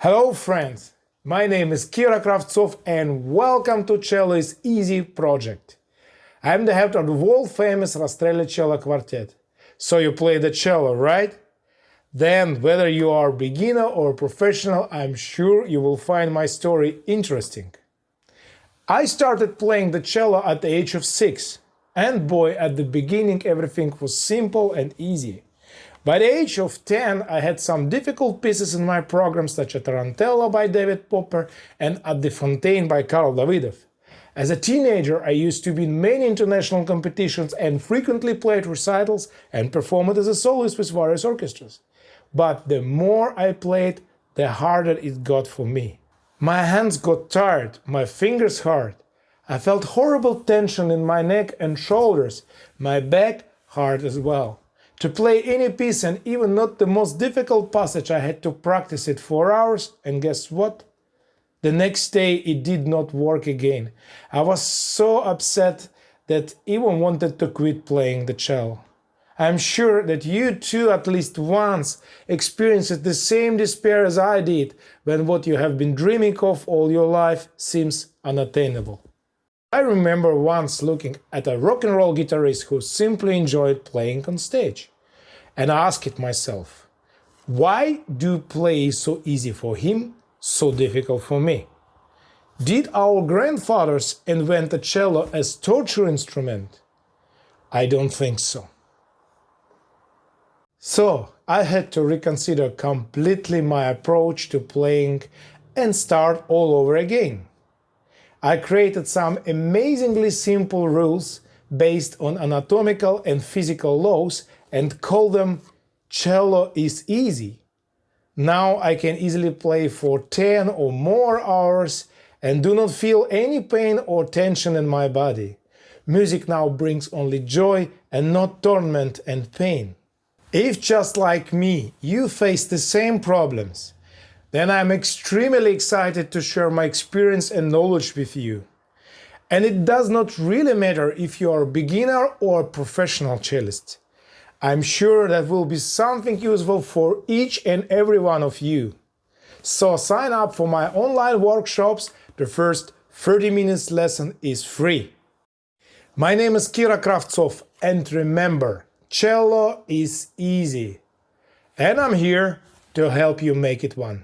Hello friends, my name is Kira Kraftzoff and welcome to Cello Is Easy project. I'm the head of the world-famous Rastrelli cello quartet. So you play the cello, right? Then, whether you are beginner or professional, I'm sure you will find my story interesting. I started playing the cello at the age of 6, and boy, at the beginning everything was simple and easy. By the age of 10, I had some difficult pieces in my program, such as Tarantella by David Popper and At the Fontaine by Karl Davidov. As a teenager, I used to be in many international competitions and frequently played recitals and performed as a soloist with various orchestras. But the more I played, the harder it got for me. My hands got tired, my fingers hurt. I felt horrible tension in my neck and shoulders, my back hurt as well. To play any piece, and even not the most difficult passage, I had to practice it for hours, and guess what? The next day it did not work again. I was so upset that even wanted to quit playing the cello. I'm sure that you too at least once experienced the same despair as I did when what you have been dreaming of all your life seems unattainable. I remember once looking at a rock and roll guitarist who simply enjoyed playing on stage. And I asked myself, why do play so easy for him, so difficult for me? Did our grandfathers invent the cello as torture instrument? I don't think so. So I had to reconsider completely my approach to playing and start all over again. I created some amazingly simple rules based on anatomical and physical laws and called them Cello Is Easy. Now I can easily play for 10 or more hours and do not feel any pain or tension in my body. Music now brings only joy and not torment and pain. If just like me you face the same problems, then I'm extremely excited to share my experience and knowledge with you. And it does not really matter if you are a beginner or a professional cellist. I'm sure that will be something useful for each and every one of you. So sign up for my online workshops. The first 30 minutes lesson is free. My name is Kira Kraftzoff, and remember, cello is easy. And I'm here to help you make it one.